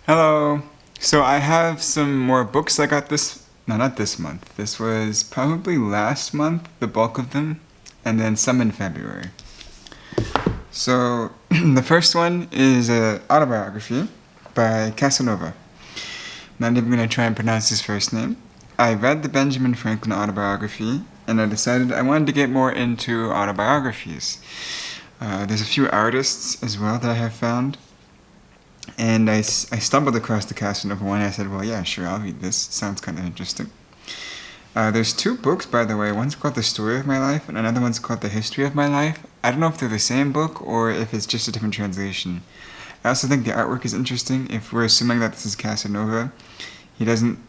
Hello. So I have some more books I got no, not this month. This was probably last month, the bulk of them, and then some in February. So the first one is an autobiography by Casanova. Not even going to try and pronounce his first name. I read the Benjamin Franklin autobiography, and I decided I wanted to get more into autobiographies. There's a few artists as well that I have found. And I stumbled across the Casanova one, and I said, well, yeah, sure, I'll read this. Sounds kind of interesting. There's two books, by the way. One's called The Story of My Life, and another one's called The History of My Life. I don't know if they're the same book, or if it's just a different translation. I also think the artwork is interesting. If we're assuming that this is Casanova, he doesn't,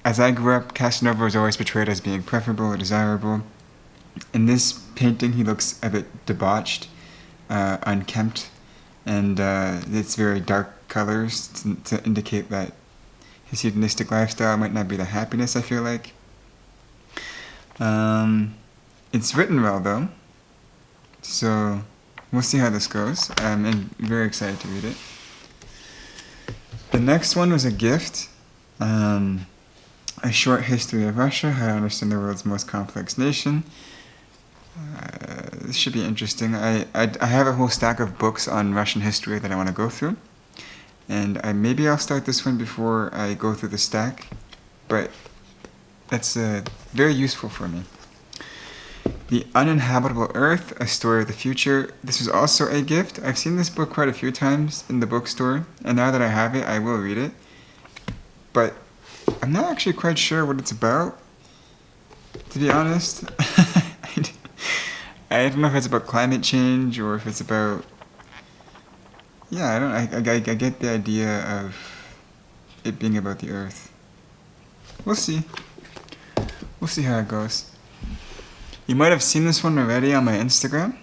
as I grew up, Casanova was always portrayed as being preferable or desirable. In this painting, he looks a bit debauched, unkempt, and it's very dark colors to indicate that his hedonistic lifestyle might not be the happiness, I feel like. It's written well, though, so we'll see how this goes. I'm very excited to read it. The next one was a gift, a short history of Russia, how to understand the world's most complex nation. This should be interesting. I have a whole stack of books on Russian history that I want to go through. And maybe I'll start this one before I go through the stack. But that's very useful for me. The Uninhabitable Earth, A Story of the Future. This was also a gift. I've seen this book quite a few times in the bookstore. And now that I have it, I will read it. But I'm not actually quite sure what it's about, to be honest. I don't know if it's about climate change or if it's about... Yeah, I get the idea of it being about the Earth. We'll see. We'll see how it goes. You might have seen this one already on my Instagram.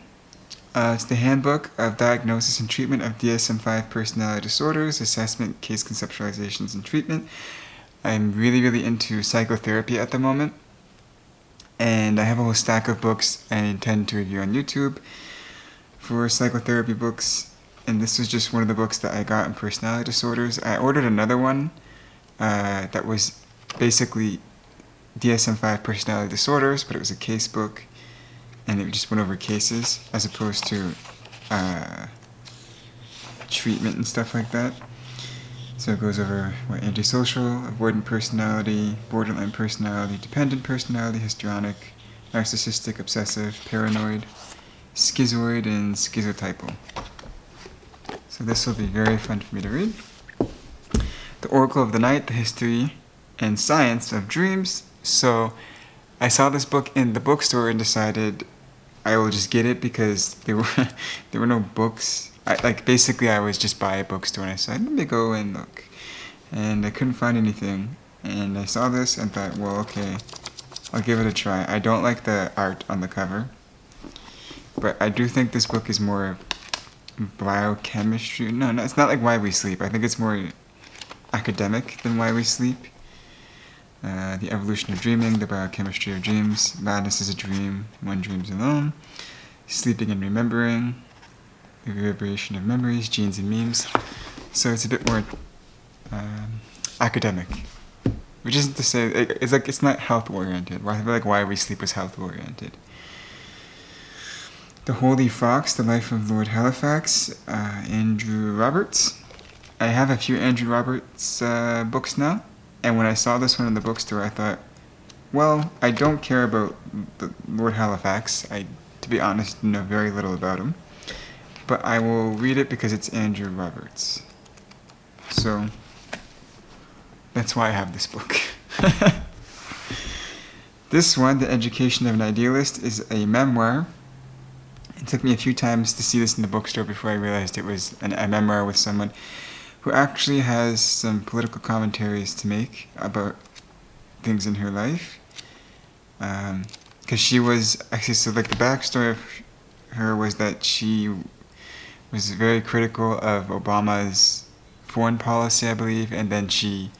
It's the Handbook of Diagnosis and Treatment of DSM-5 Personality Disorders, Assessment, Case Conceptualizations, and Treatment. I'm really, really into psychotherapy at the moment. And I have a whole stack of books I intend to review on YouTube for psychotherapy books. And this was just one of the books that I got in personality disorders. I ordered another one that was basically DSM-5 personality disorders, but it was a case book. And it just went over cases as opposed to treatment and stuff like that. So it goes over antisocial, avoidant personality, borderline personality, dependent personality, histrionic, narcissistic, obsessive, paranoid, schizoid, and schizotypal. So this will be very fun for me to read. The Oracle of the Night, The History and Science of Dreams. So I saw this book in the bookstore and decided I will just get it because there were no books. Basically I was just by a bookstore and I said, let me go and look. And I couldn't find anything. And I saw this and thought, well, okay, I'll give it a try. I don't like the art on the cover. But I do think this book is more biochemistry. No, it's not like Why We Sleep. I think it's more academic than Why We Sleep. The Evolution of Dreaming, The Biochemistry of Dreams, Madness is a Dream, One Dreams Alone, Sleeping and Remembering, The Reverberation of Memories, Genes and Memes. So it's a bit more academic, which isn't to say it's not health oriented. I feel like Why We Sleep was health oriented. The Holy Fox, The Life of Lord Halifax, Andrew Roberts. I have a few Andrew Roberts books now, and when I saw this one in the bookstore, I thought, well, I don't care about the Lord Halifax. To be honest, know very little about him. But I will read it because it's Andrew Roberts. So that's why I have this book. This one, The Education of an Idealist, is a memoir. It took me a few times to see this in the bookstore before I realized it was a memoir with someone who actually has some political commentaries to make about things in her life. Because she was, actually, so the backstory of her was that she was very critical of Obama's foreign policy, I believe, and then she,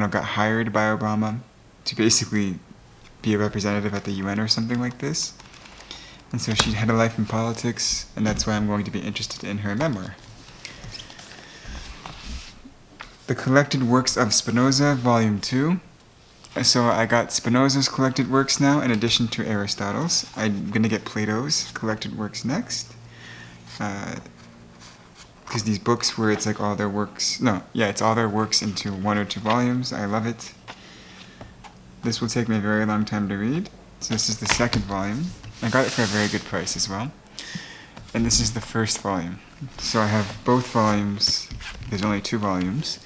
got hired by Obama to basically be a representative at the UN or something like this. And so she had a life in politics, and that's why I'm going to be interested in her memoir. The Collected Works of Spinoza, Volume 2. So I got Spinoza's collected works now, in addition to Aristotle's. I'm going to get Plato's collected works next. Because these books where it's like all their works... No, yeah, it's all their works into 1 or 2 volumes. I love it. This will take me a very long time to read. So this is the second volume. I got it for a very good price as well. And this is the first volume. So I have both volumes, there's only 2 volumes,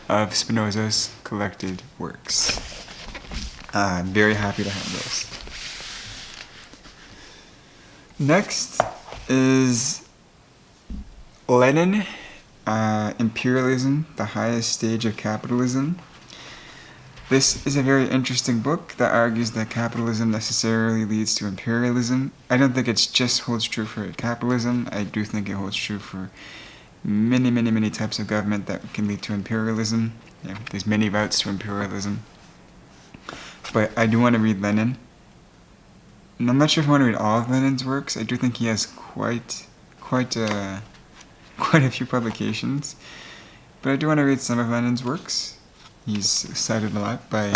of Spinoza's collected works. I'm very happy to have those. Next is Lenin, Imperialism, the Highest Stage of Capitalism. This is a very interesting book that argues that capitalism necessarily leads to imperialism. I don't think it just holds true for capitalism. I do think it holds true for many, many, many types of government that can lead to imperialism. Yeah, there's many routes to imperialism. But I do want to read Lenin. And I'm not sure if I want to read all of Lenin's works. I do think he has quite a few publications. But I do want to read some of Lenin's works. He's cited a lot by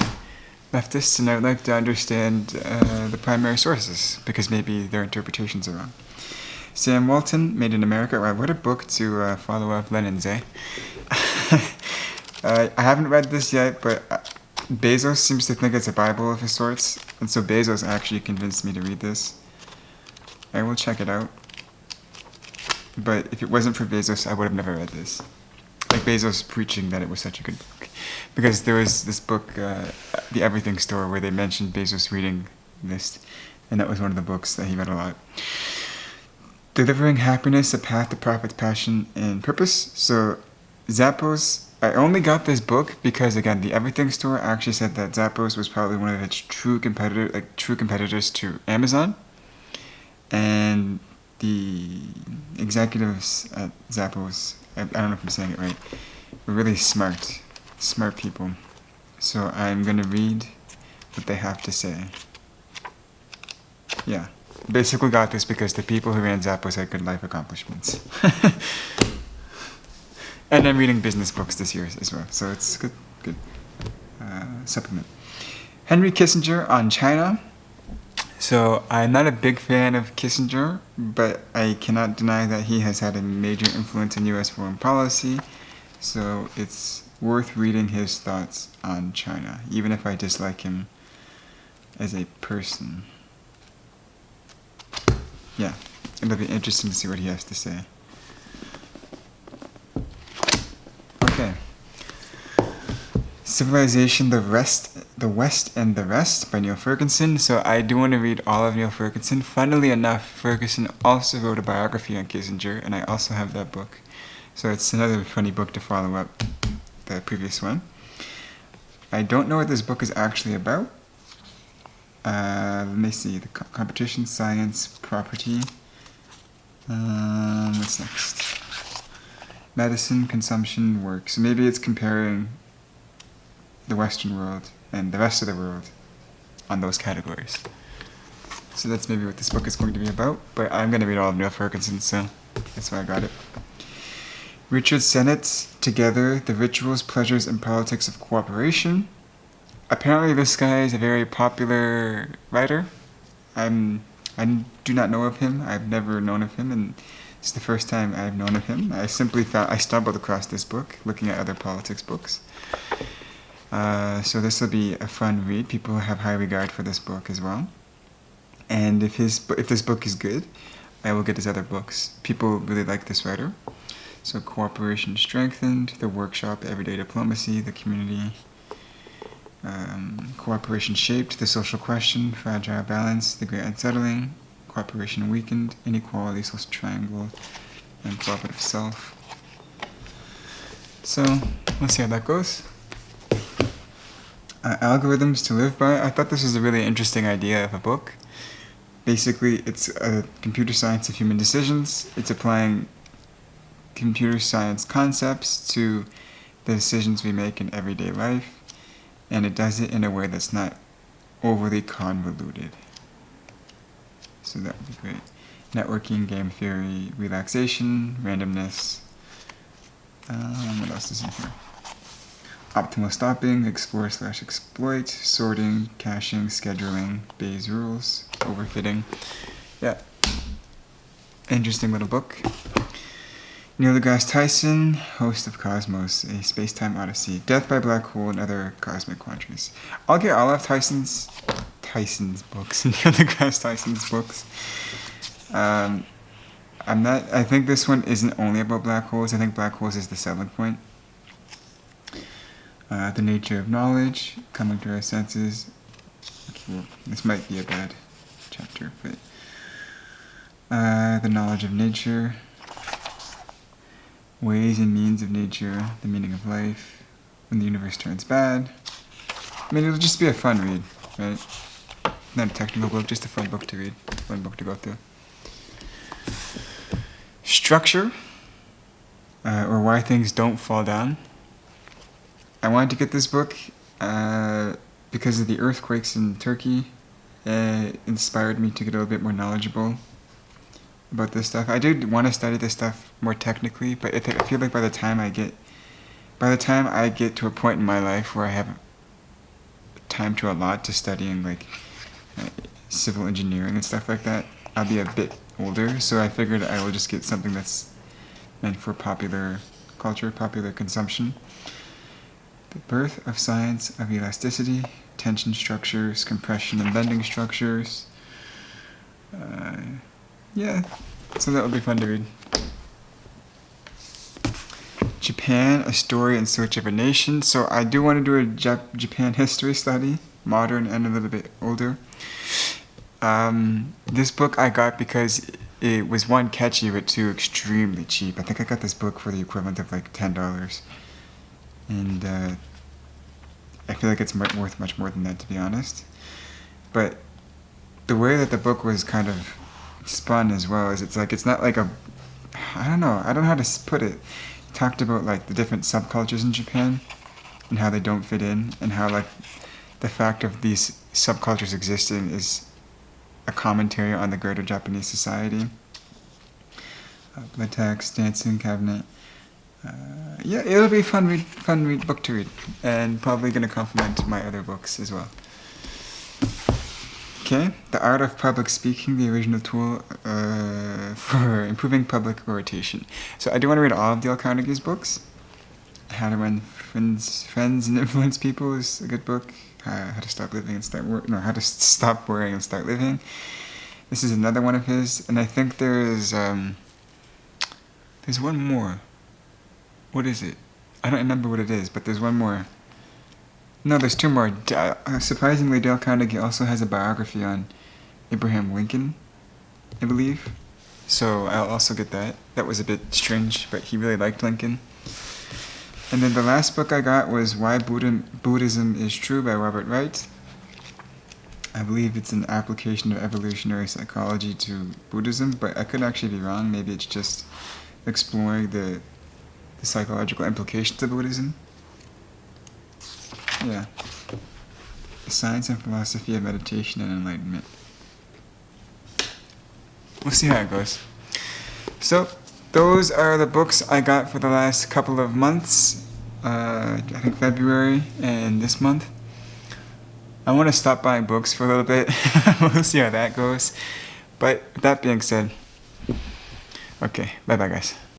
leftists, and I would like to understand the primary sources, because maybe their interpretations are wrong. Sam Walton, Made in America. Wow, what a book to follow up Lenin's, eh? I haven't read this yet, but Bezos seems to think it's a Bible of his sorts, and so Bezos actually convinced me to read this. I will check it out. But if it wasn't for Bezos, I would have never read this. Like Bezos preaching that it was such a good book. Because there was this book, The Everything Store, where they mentioned Bezos reading this, and that was one of the books that he read a lot. Delivering Happiness, A Path to Profit, Passion, and Purpose. So Zappos, I only got this book because, again, The Everything Store actually said that Zappos was probably one of its true competitors to Amazon. And the executives at Zappos, I don't know if I'm saying it right, were really smart people. So I'm going to read what they have to say. Yeah. Basically got this because the people who ran Zappos had good life accomplishments. And I'm reading business books this year as well, so it's good supplement. Henry Kissinger on China. So I'm not a big fan of Kissinger, but I cannot deny that he has had a major influence in U.S. foreign policy. So it's worth reading his thoughts on China, even if I dislike him as a person. Yeah, it'll be interesting to see what he has to say. Okay. Civilization, the West and the Rest by Neil Ferguson. So I do want to read all of Neil Ferguson. Funnily enough, Ferguson also wrote a biography on Kissinger, and I also have that book. So it's another funny book to follow up the previous one. I don't know what this book is actually about. Let me see. The competition, science, property. What's next? Medicine, consumption, work. So maybe it's comparing the Western world and the rest of the world on those categories. So that's maybe what this book is going to be about. But I'm going to read all of Neil Ferguson, so that's why I got it. Richard Sennett, Together, The Rituals, Pleasures, and Politics of Cooperation. Apparently this guy is a very popular writer. I do not know of him. I've never known of him, and it's the first time I've known of him. I stumbled across this book, looking at other politics books. So this will be a fun read. People have high regard for this book as well. And if this book is good, I will get his other books. People really like this writer. So Cooperation Strengthened, The Workshop, Everyday Diplomacy, The Community, Cooperation Shaped, The Social Question, Fragile Balance, The Great Unsettling, Cooperation Weakened, Inequality, Social Triangle, and Cooperative Self. So let's see how that goes. Algorithms to Live By. I thought this was a really interesting idea of a book. Basically, it's a computer science of human decisions. It's applying computer science concepts to the decisions we make in everyday life, and it does it in a way that's not overly convoluted. So that would be great. Networking, game theory, relaxation, randomness. What else is in here? Optimal stopping, explore/exploit, sorting, caching, scheduling, Bayes rules, overfitting. Yeah. Interesting little book. Neil deGrasse Tyson, host of Cosmos, a space-time odyssey, death by black hole, and other cosmic quandaries. I'll get all of Tyson's books, Neil deGrasse Tyson's books. I think this one isn't only about black holes. I think black holes is the selling point. The nature of knowledge, coming to our senses. Well, this might be a bad chapter, but the knowledge of nature, ways and means of nature, the meaning of life, when the universe turns bad. I mean, it'll just be a fun read, right? Not a technical book, just a fun book to read, fun book to go through. Structure, or why things don't fall down. I wanted to get this book because of the earthquakes in Turkey. It inspired me to get a little bit more knowledgeable about this stuff. I do want to study this stuff more technically, but I feel like by the time I get to a point in my life where I have time to allot to studying like civil engineering and stuff like that, I'll be a bit older. So I figured I will just get something that's meant for popular culture, popular consumption. The birth of science of elasticity, tension structures, compression and bending structures. Yeah, so that would be fun to read. Japan, a story in search of a nation. So I do want to do a Japan history study, modern and a little bit older. This book I got because it was one catchy but two extremely cheap. I think I got this book for the equivalent of like $10. And I feel like it's worth much more than that, to be honest. But the way that the book was kind of spun as well is it's not like I don't know how to put it. It talked about like the different subcultures in Japan and how they don't fit in, and how like the fact of these subcultures existing is a commentary on the greater Japanese society. Blood text, dancing cabinet. Yeah, it'll be a fun book to read, and probably going to complement my other books as well. Okay, The Art of Public Speaking, the original tool for improving public oration. So I do want to read all of Dale Carnegie's books. How to Win Friends and Influence People is a good book. How to Stop Living and How to Stop Worrying and Start Living. This is another one of his, and I think there's one more. What is it? I don't remember what it is, but there's one more. No, there's two more. Surprisingly, Dale Carnegie also has a biography on Abraham Lincoln, I believe. So I'll also get that. That was a bit strange, but he really liked Lincoln. And then the last book I got was Why Buddhism is True by Robert Wright. I believe it's an application of evolutionary psychology to Buddhism, but I could actually be wrong. Maybe it's just exploring the psychological implications of Buddhism. Yeah. The Science and Philosophy of Meditation and Enlightenment. We'll see how it goes. So, those are the books I got for the last couple of months. I think February and this month. I want to stop buying books for a little bit. We'll see how that goes. But with that being said, okay, bye-bye guys.